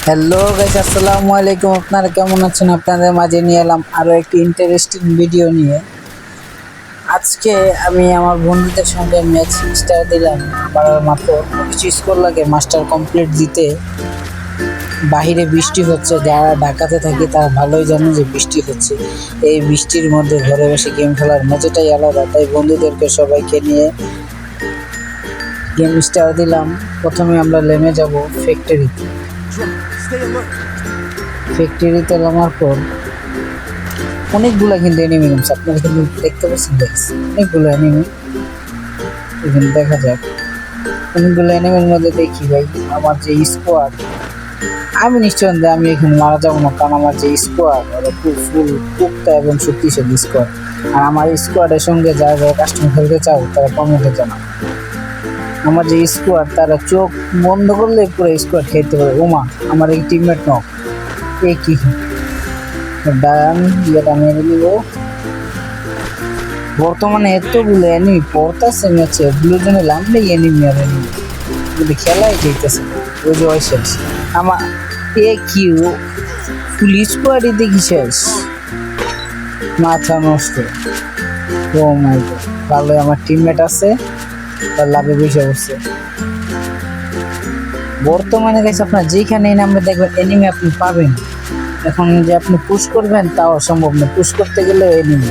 Hello guys, আসসালামু আলাইকুম। আপনারা কেমন আছেন? আপনাদের মাঝে নিয়ে এলাম আরও একটি ইন্টারেস্টিং ভিডিও নিয়ে। আজকে আমি আমার বন্ধুদের সঙ্গে ম্যাচ স্টার দিলাম। আবার মাত্র কিছু স্কোর লাগে মাস্টার কমপ্লিট দিতে। বাহিরে বৃষ্টি হচ্ছে, যারা ঢাকাতে থাকি তারা ভালোই জানে যে বৃষ্টি হচ্ছে। এই বৃষ্টির মধ্যে ঘরে বসে গেম খেলার মজাটাই আলাদা। তাই বন্ধুদেরকে সবাইকে নিয়ে গেম স্টার দিলাম। প্রথমে আমরা নেমে যাব ফ্যাক্টরিতে। ফ্যাক্টরিতে নামার পর অনেকগুলো কিন্তু এনিমি রয়েছে, আপনারা কিন্তু দেখতে পাচ্ছেন। অনেকগুলো এনিমি এখানে দেখা যাক। অনেকগুলো এনিমির মধ্যে দেখি ভাই আমার যে স্কোয়াড, আমি নিশ্চয় আমি এখানে মারা যাবো না, কারণ আমার যে স্কোয়াড ওরা ফুল পুক্তা এবং শক্তিশালী স্কোয়াড। আর আমার স্কোয়াডের সঙ্গে যারা যারা কাস্টম খেলতে চাও তারা কমেন্টে জানাও। আমার যে স্কোয়াড তারা চোখ বন্ধ করলে পুরো স্কোয়াড খেলতে পারে। ওমা, আমার এই টিমমেট নক। এ কি ডান ইয়েটা মেরে নিব। বর্তমানে এতগুলো এনিমি পড়তেছে ম্যাচে, ব্লু জোনে নামলেই এনিমি আর এনিমি, যদি খেলাই যাইতেছে। ওই যে ওই শেষ আমার এ কিউ ফুল স্কোয়াডই দেখি শেষ, মাথা নষ্ট। ও মাই গড, ভালোই আমার টিমমেট আছে, তার লাভে বসে বসছে। বর্তমানে গেছে আপনার যেখানে নামে দেখবেন এনিমি আপনি পাবেন। এখন যে আপনি পুশ করবেন তাও সম্ভব না, পুশ করতে গেলে এনিমি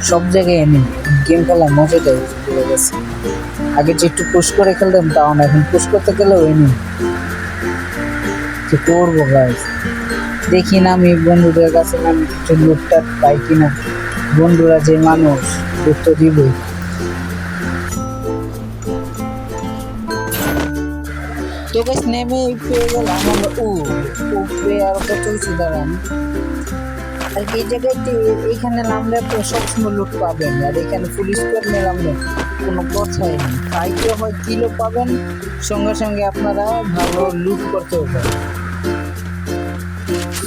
সব জায়গায় এনিমি। গেম খেলার মজাটাই চলে গেছে। আগে যে একটু পুশ করে খেলতাম তাও না, এখন পুশ করতে গেলেও এনিমি। কি করবো গাইস, দেখি না আমি বন্ধুদের কাছে আমি কিছু লুটটা পাই কিনা। বন্ধুরা যে মানুষ, লুট তো দিবই। তো গাইস নেমে পেয়ে গেলাম আমরা পেয়ে আরো কত কিছু দাঁড়ান। আর এই জায়গাতে এইখানে নামলে আপনি সবসময় লুট পাবেন, আর এখানে পুলিশ করে নামলে কোনো কথাই নেই। পাইতে হয় কিলো পাবেন, সঙ্গে সঙ্গে আপনারা ভালো লুট করতেও পারেন।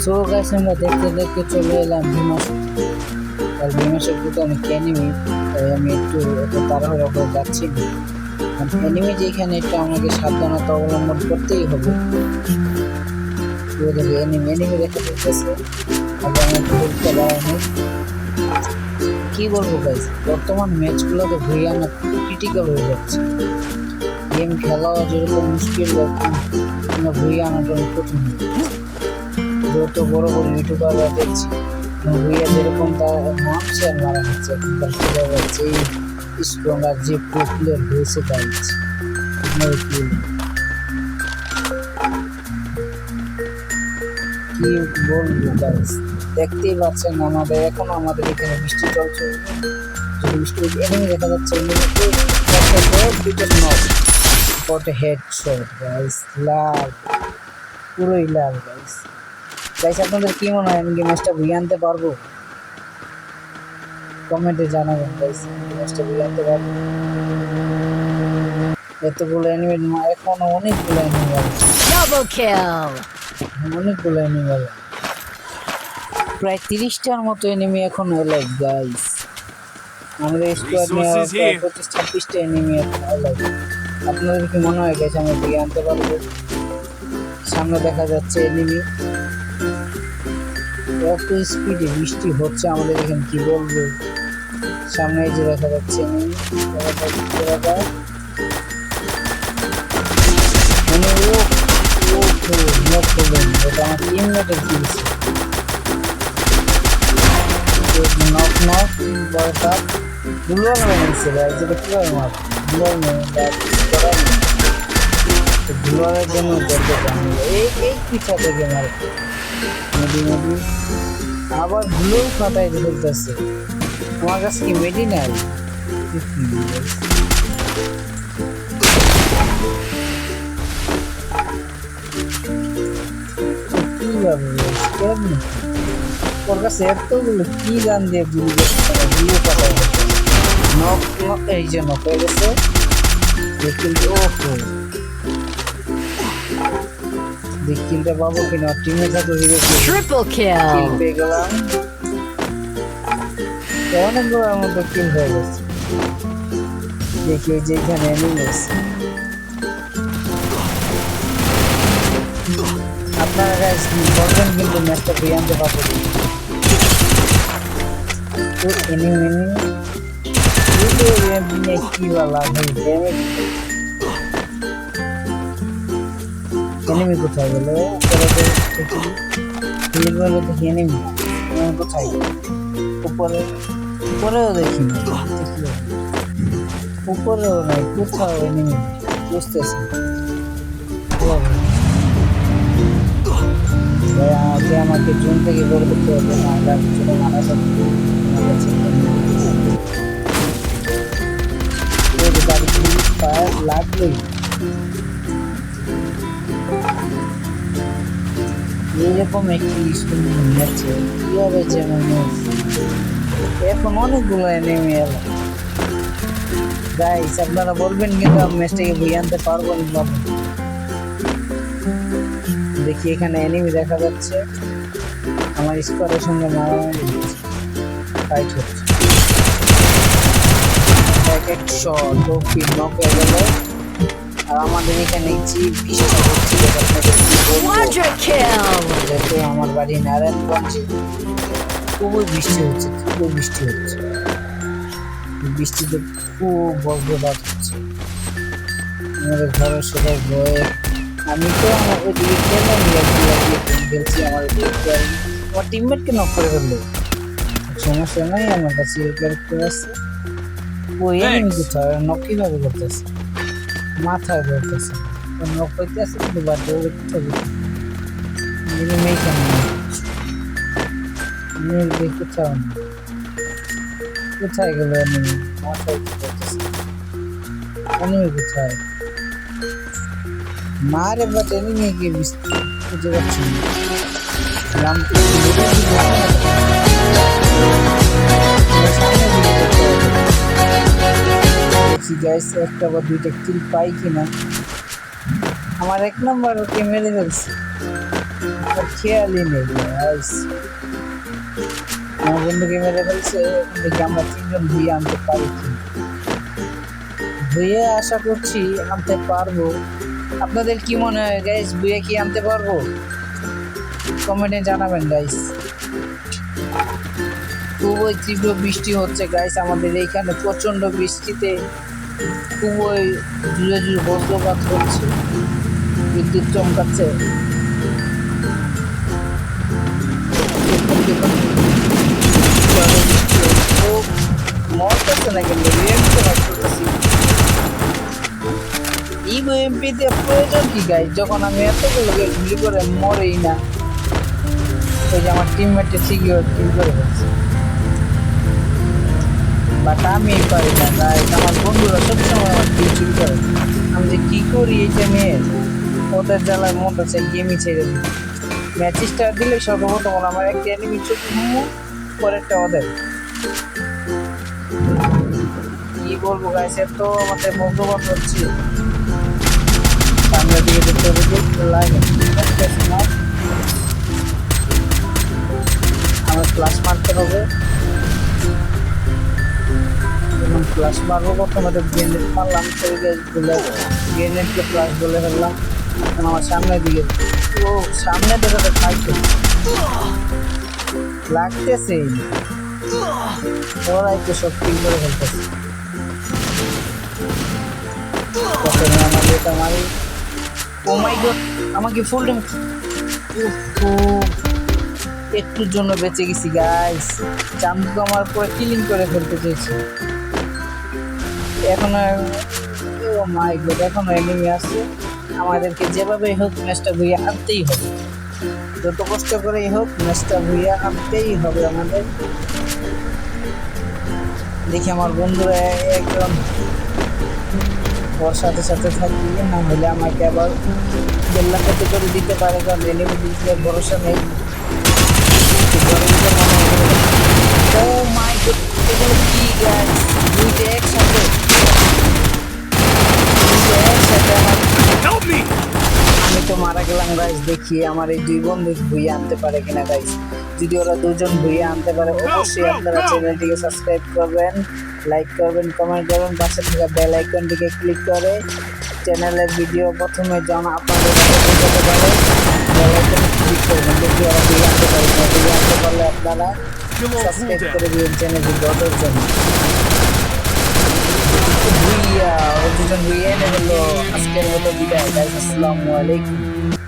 সো গাইস আমরা দেখতে দেখতে চলে এলাম ভীমাস। আর ভীমাসের দিকে আমি এনিমি, তাই আমি একটু তাড়াহুড়ো করে যাচ্ছি। এনিমি যেখানে একটু আমাকে সাবধানতা অবলম্বন করতেই হবে। এনিমি দেখা যাচ্ছে। কি বলবো গাইস, বর্তমান ম্যাচগুলোতে ভুই আনা ক্রিটিক্যাল হয়ে যাচ্ছে। গেম খেলাও যেরকম মুশকিল, ভুই আনাটা কঠিন হয়ে যাচ্ছে। যত বড় বড় ইউটিউবাররা দেখছি ভুইয়া যেরকম তার নামছে আর মারা হচ্ছে, যেই স্ট্রং আর যে প্রো প্লেয়ার হয়েছে তাই কি বলবো গাইস। দেখতেই পাচ্ছেন আমাদের এখনো আমাদের এখানে বৃষ্টি চলছে। যদি বৃষ্টি এনিমি দেখা যাচ্ছে, হেডশট গাইস, লাল, পুরোই লাল গাইস। গাইস আপনাদের কি মনে হয় আমি ম্যাচটা বুঝে আনতে পারবো? কমেন্টে জানাবেন গাইস, ম্যাচটা বুঝে আনতে পারবো? এতগুলো এনিমি, এখনো অনেকগুলো এনিমি আছে, অনেকগুলো এনিমি আছে, প্রায় 30টার মতো এনিমি এখন এলাইভ গাইস। আমাদের স্কোয়াড নিয়ে 25-26টা এনিমি এখন এলাইভ। আপনাদের কি মনে হয় গাইস আমরা বুঝে আনতে পারবো? সামনে দেখা যাচ্ছে এনিমি, এত স্পিডে বৃষ্টি হচ্ছে আমাদের এখানে, কি বলবো। সামনে যে দেখা যাচ্ছে এনিমি, এটা আমার টিমমেটের কিলছে। নক নক বড়টা দুলার মেরেছে ভাই, যেটা কিভাবে মার দুলারের জন্য এই পিছা থেকে মারে মেডি মেডি, আবার ধুলোও ফাটাই ফেলতেছে। আমার কাছে কি মেডি নাই? কিভাবে কেমন ওর কাছে এতগুলো কি গান দিয়ে গুলি ফাটাই নক নক, এই যে নক হয়ে গেছে। কিলটা পাবো কিনা, টিমে থাকলে ট্রিপল কিল পেয়ে গেলাম। অনেকগুলোর মতো কিল হয়ে গেছে। দেখি ওই যে এখানে এনিমি আছে, আপনারা গাইস বলবেন কিন্তু ম্যাচটা ফিরে আনতে পারবো তো এনিমি কি বলা ভাই এনিমি কোথায় গেল এনিমি কোথায় উপরে উপরেও দেখি না উপরেও নাই কোথাও এনিমি বুঝতেছি আগে আমাকে জুন থেকে বের করতে হবে না ছোট মানুষ লাগবেই এইরকম একটি স্কুল আছে কিভাবে যেমন এখন অনেকগুলো নেমে এলো গাইস আপনারা বলবেন কিন্তু আমি ম্যাচটাকে বই আনতে পারবো না দেখি এখানে এনিমি দেখা যাচ্ছে আমার স্কোয়ারের সঙ্গে মারামারি ফাইট হচ্ছে এক শট ও ফিট নক হয়ে গেল আর আমাদের এখানে বৃষ্টি হচ্ছে যেহেতু আমার বাড়ি নারায়ণগঞ্জে খুবই বৃষ্টি হচ্ছে বৃষ্টিতে খুব বজ্রপাত হচ্ছে আমাদের ঘরের সবাই ভয়ে আমি তো আমার ওইদিকে খেলছি আমার টিমমেটকে নক করে ফেললো সমস্যা নাই আমার কাছে আছে ওই এনিমি কোথায় নক কিভাবে করতেছে মাথায় করতেছে নক করতে আছে কিন্তু বাড়তে কোথাও কোথায় গেল এনিমি মাথায় করতেছে এনিমি কোথায় মারে বাট এনিমি কি খুঁজে পাচ্ছি না গাইস একটা বা দুইটা কিল পাই কিনা আমার এক নম্বর ওকে মেরে ফেলছে আর খেয়ালই নেই গাইস আমার বন্ধুকে মেরে ফেলছে দেখি আমরা তিনজন ভুইয়ে আনতে পারি কি ভুইয়ে আশা করছি আনতে পারবো আপনাদের কি মনে হয় গাইস ভুইয়ে কি আনতে পারবো কমেন্টে জানাবেন গাইস খুবই তীব্র বৃষ্টি হচ্ছে গাইস আমাদের এইখানে প্রচন্ড বৃষ্টিতে খুবই জুড়ে জুড়ে বজ্রপাত হচ্ছে বিদ্যুৎ চমকাচ্ছে মরতেছে না কিন্তু ইএমপিতে প্রয়োজন কি গাইস যখন আমি এতগুলো গুলি করে মরেই না ওই যে আমার টিমমেটে ঠিকই কিল করে ফেলছে বাট আমি পারি না গাইস আমার বন্ধুরা সবসময় আমার কিল চুরি করে আমি যে কি করি এই যে মেয়ে ওদের জ্বালায় মন হচ্ছে গেমই ছেড়ে দিই ম্যাচ স্টার দিলে সর্বপ্রথম আমার একটা এনিমি চোখ পরেরটা ওদের কি বলবো গাইস এত আমাদের বন্ধুবান্ধব হচ্ছে সামনের দিকে দেখতে হবে লাগে আমার ক্লাস মারতে হবে এবং ক্লাস মারবো প্রথমে গ্রেনেড মারলাম সেই গাছগুলো গ্রেনেডকে ক্লাস বলে ফেললাম এখন আমার সামনের দিকে ও সামনে দেখাতে খাইছে লাগতেছে ওরা একটু সব কিল করে ফেলতেছে প্রথমে আমাদের এটা মারি ও মাই গড আমাকে ফুল ড্যামেজ একটুর জন্য বেঁচে গেছি গাইস চামুক আমার পরে কিলিং করে ফেলতে চেয়েছি এখন ও মাই গড এখনো এনিমি আছে আমাদেরকে যেভাবে হোক ম্যাচটা ভুইয়ে আনতেই হবে যত কষ্ট করেই হোক ম্যাচটা ভুইয়ে আনতেই হবে আমাদের দেখি আমার বন্ধুরা একজন ওর সাথে সাথে থাকি না হলে আমাকে আবার বেল্লা করতে করে দিতে পারে কারণ এনিমি দিলে ভরসা নেই ও মাই গড এগুলো কি গাইস দুইটা একসাথে আমি তো মারা গেলাম গাইস দেখি আমার এই দুই বন্ধু ভুইয়ে আনতে পারে কিনা গাইস যদি ওরা দুজন ভুইয়ে আনতে পারে অবশ্যই আপনারা চ্যানেলটিকে সাবস্ক্রাইব করবেন লাইক করবেন কমেন্ট করবেন পাশে থাকা বেল আইকনটিকে ক্লিক করে চ্যানেলের ভিডিও প্রথমে জানা আপনাদের কাছে পৌঁছাতে পারে বেল আইকন আপনারা সাবস্ক্রাইব করে দিন চ্যানেলটি যতর জন্য ভুইয়া অর্জুন ভুইয়া এনে হলো আজকের মতো বিদায়। আসসালামু আলাইকুম।